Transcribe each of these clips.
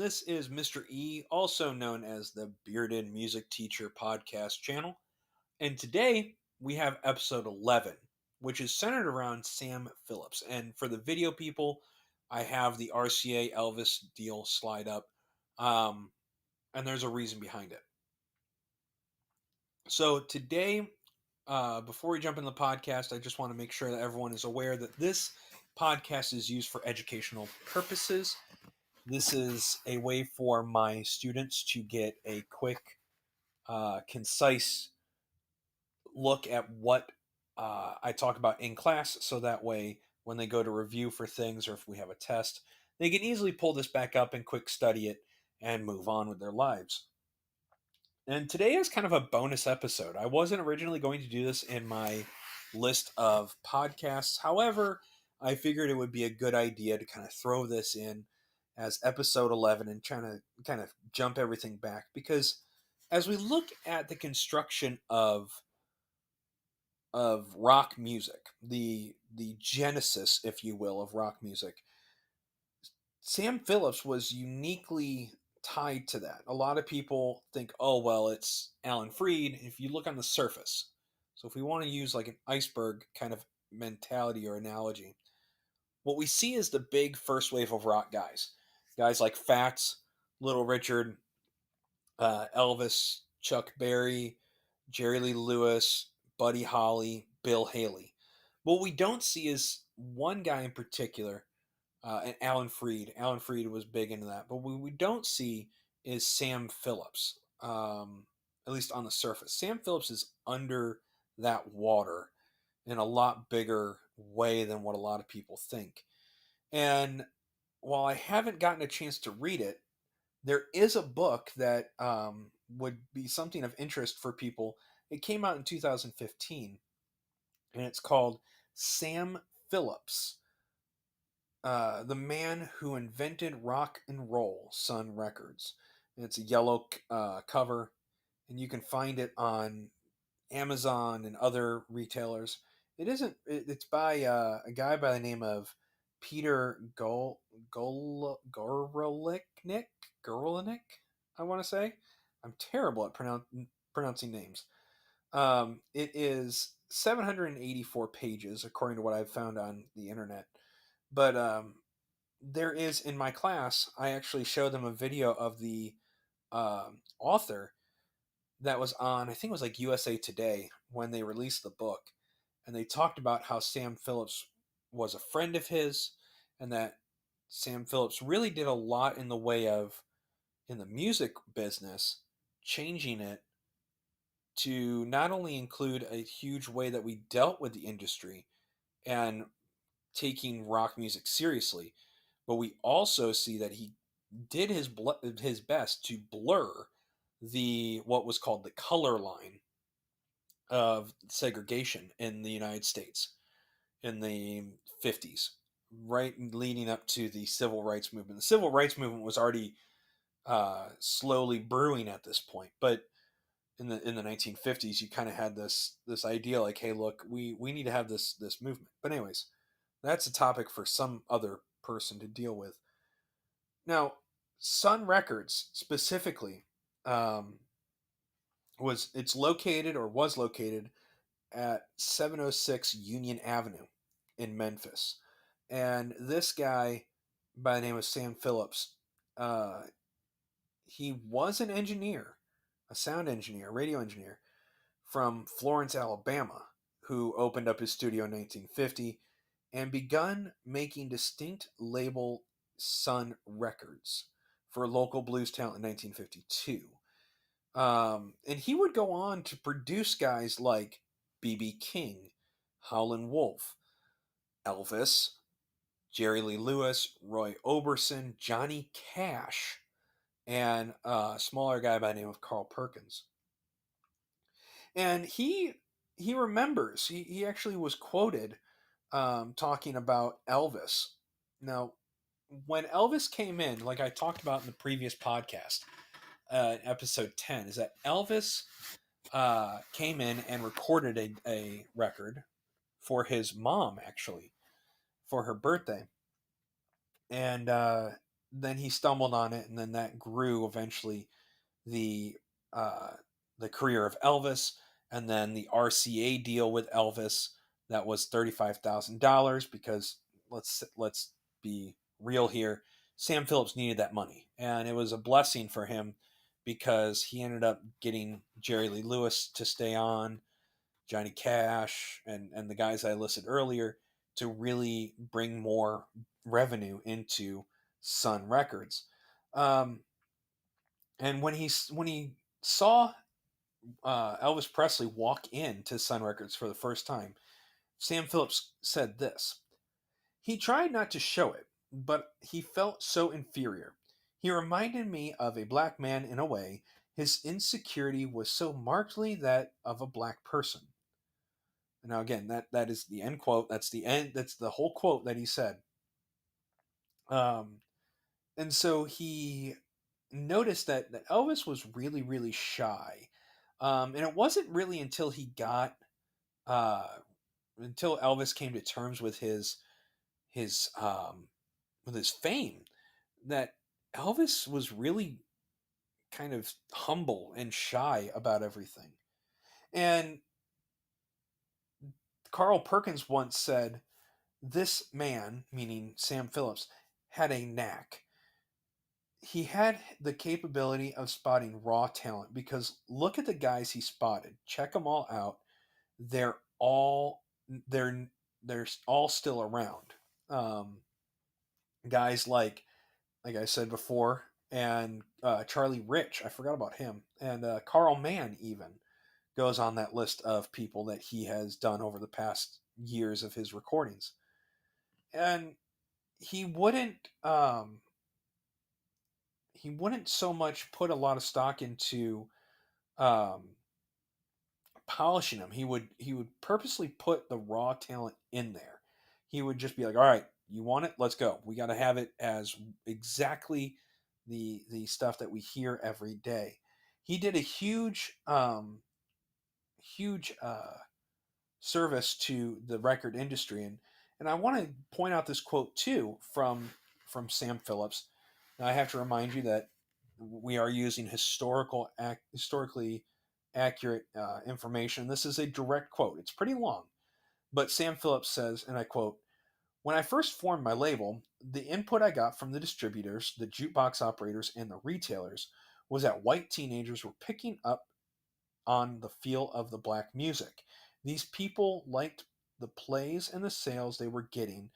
This is Mr. E, also known as the Bearded Music Teacher podcast channel. And today we have episode 11, which is centered around Sam Phillips. And for the video people, I have the RCA Elvis deal slide up. Um, and there's a reason behind it. So today, before we jump into the podcast, I just want to make sure that everyone is aware that this podcast is used for educational purposes. This is a way for my students to get a quick, concise look at what I talk about in class, so that way when they go to review for things or if we have a test, they can easily pull this back up and quick study it and move on with their lives. And today is kind of a bonus episode. I wasn't originally going to do this in my list of podcasts. However, I figured it would be a good idea to kind of throw this in as episode 11 and trying to kind of jump everything back, because as we look at the construction of rock music, the genesis, if you will, of rock music, Sam Phillips was uniquely tied to that. A lot of people think, oh, well, it's Alan Freed. If you look on the surface, so if we want to use like an iceberg kind of mentality or analogy, what we see is the big first wave of rock guys. Guys like Fats, Little Richard, Elvis, Chuck Berry, Jerry Lee Lewis, Buddy Holly, Bill Haley. What we don't see is one guy in particular, and Alan Freed. Alan Freed was big into that. But what we don't see is Sam Phillips, at least on the surface. Sam Phillips is under that water in a lot bigger way than what a lot of people think. And while I haven't gotten a chance to read it, there is a book that would be something of interest for people. It came out in 2015, and it's called Sam Phillips, the man who invented rock and roll, Sun Records. And it's a yellow cover, and you can find it on Amazon and other retailers. It isn't. It's by a guy by the name of Peter Gorelick. I want to say. I'm terrible at pronouncing names. It is 784 pages, according to what I've found on the internet. But there is, in my class, I actually showed them a video of the author that was on, I think it was like USA Today when they released the book. And they talked about how Sam Phillips was a friend of his, and that Sam Phillips really did a lot in the way of, in the music business, changing it to not only include a huge way that we dealt with the industry and taking rock music seriously, but we also see that he did his best to blur the what was called the color line of segregation in the United States in the 50s, right leading up to the civil rights movement. The civil rights movement was already slowly brewing at this point, but in the 1950s, you kind of had this idea like, hey, look, we need to have this movement. But anyways, that's a topic for some other person to deal with. Now, Sun Records specifically, um, it's located or was located at 706 Union Avenue in Memphis. And this guy by the name of Sam Phillips, uh, he was an engineer, a sound engineer, radio engineer from Florence, Alabama, who opened up his studio in 1950 and begun making distinct label Sun Records for local blues talent in 1952. And he would go on to produce guys like B.B. King, Howlin' Wolf, Elvis, Jerry Lee Lewis, Roy Orbison, Johnny Cash, and a smaller guy by the name of Carl Perkins. And he remembers, he actually was quoted talking about Elvis. Now, when Elvis came in, like I talked about in the previous podcast, episode 10, is that Elvis came in and recorded a record for his mom, actually, for her birthday. And then he stumbled on it, and then that grew eventually the uh, the career of Elvis, and then the RCA deal with Elvis that was $35,000 because let's be real here. Sam Phillips needed that money, and it was a blessing for him because he ended up getting Jerry Lee Lewis to stay on, Johnny Cash, and the guys I listed earlier to really bring more revenue into Sun Records. Um, and when he saw Elvis Presley walk into Sun Records for the first time, Sam Phillips said this: "He tried not to show it, but he felt so inferior. He reminded me of a black man in a way. His insecurity was so markedly that of a black person." Now, again, that is the end quote. That's the end. That's the whole quote that he said. Um, and so he noticed that Elvis was really, really shy. And it wasn't really uh, until Elvis came to terms with his with his fame that Elvis was really kind of humble and shy about everything. And Carl Perkins once said, "This man," meaning Sam Phillips, had a knack. He had the capability of spotting raw talent because look at the guys he spotted. Check them all out. They're all they're they're all still around. Um, Guys like I said before, and Charlie Rich. I forgot about him, and Carl Mann even goes on that list of people that he has done over the past years of his recordings. And he wouldn't um, he wouldn't so much put a lot of stock into um, polishing them. He would purposely put the raw talent in there. He would just be like, "All right, you want it? Let's go. We got to have it as exactly the stuff that we hear every day." He did a huge service to the record industry, and I want to point out this quote too from Sam Phillips. Now I have to remind you that we are using historically accurate information. This is a direct quote. It's pretty long, but Sam Phillips says, and I quote: "When I first formed my label, the input I got from the distributors, the jukebox operators, and the retailers was that white teenagers were picking up on the feel of the black music. These people liked the plays and the sales they were getting,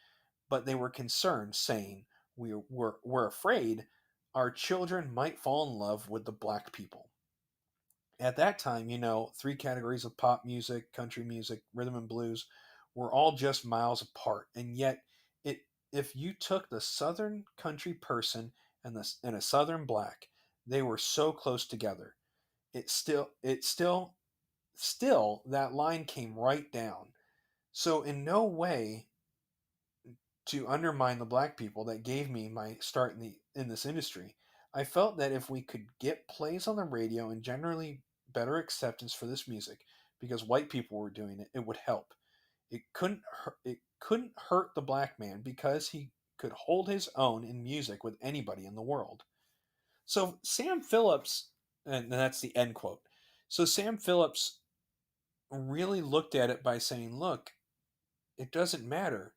but they were concerned, saying, we're afraid our children might fall in love with the black people." At that time, three categories of pop music, country music, rhythm and blues were all just miles apart. And yet, it if you took the southern country person and a southern black, they were so close together. It still that line came right down. So in no way to undermine the black people that gave me my start in this industry, I felt that if we could get plays on the radio and generally better acceptance for this music because white people were doing it, it would help. It couldn't hurt the black man because he could hold his own in music with anybody in the world. So Sam Phillips, and that's the end quote. So Sam Phillips really looked at it by saying, "Look, it doesn't matter.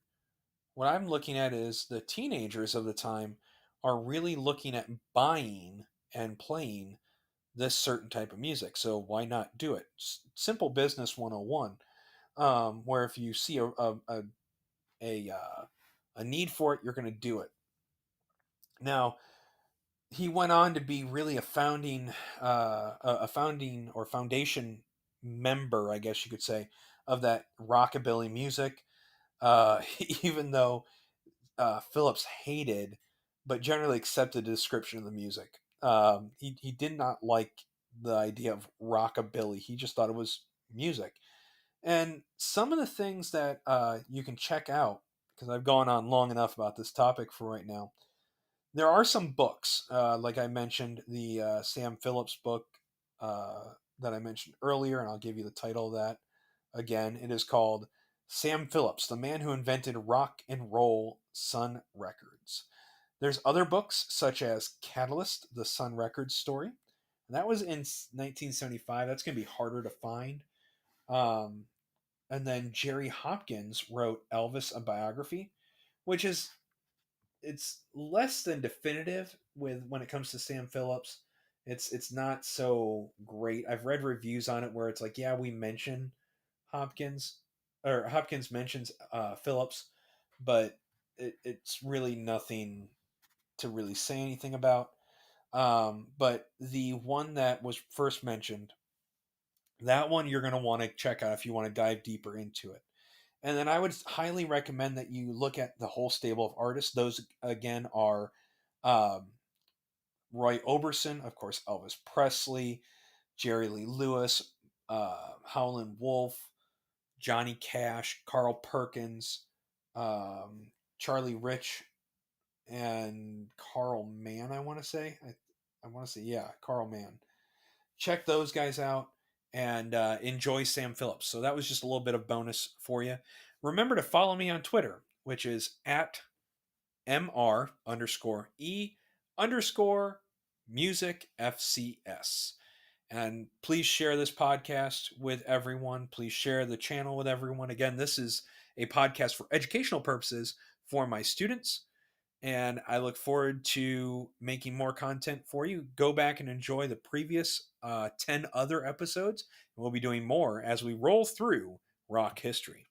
What I'm looking at is the teenagers of the time are really looking at buying and playing this certain type of music. So why not do it?" Simple business 101. Where if you see a need for it, you're going to do it. Now, he went on to be really a founding or foundation member, I guess you could say, of that rockabilly music. Even though Phillips hated, but generally accepted the description of the music. He did not like the idea of rockabilly. He just thought it was music. And some of the things that you can check out, because I've gone on long enough about this topic for right now, there are some books, like I mentioned, the Sam Phillips book that I mentioned earlier, and I'll give you the title of that again. It is called Sam Phillips, the Man Who Invented Rock and Roll Sun Records. There's other books such as Catalyst, the Sun Records story. And that was in 1975. That's going to be harder to find. Um, and then Jerry Hopkins wrote Elvis, a biography, which is it's less than definitive with when it comes to Sam Phillips. It's not so great. I've read reviews on it where it's like, yeah, we mention Hopkins, or Hopkins mentions Phillips, but it's really nothing to really say anything about. But the one that was first mentioned, that one you're going to want to check out if you want to dive deeper into it. And then I would highly recommend that you look at the whole stable of artists. Those again are um, Roy Orbison, of course, Elvis Presley, Jerry Lee Lewis, Howlin' Wolf, Johnny Cash, Carl Perkins, um, Charlie Rich, and Carl Mann. I want to say, I want to say, yeah, Carl Mann. Check those guys out and enjoy Sam Phillips. So that was just a little bit of bonus for you. Remember to follow me on Twitter, which is at MR underscore E underscore music FCS. And please share this podcast with everyone. Please share the channel with everyone. Again, this is a podcast for educational purposes for my students. And I look forward to making more content for you. Go back and enjoy the previous 10 other episodes. And we'll be doing more as we roll through rock history.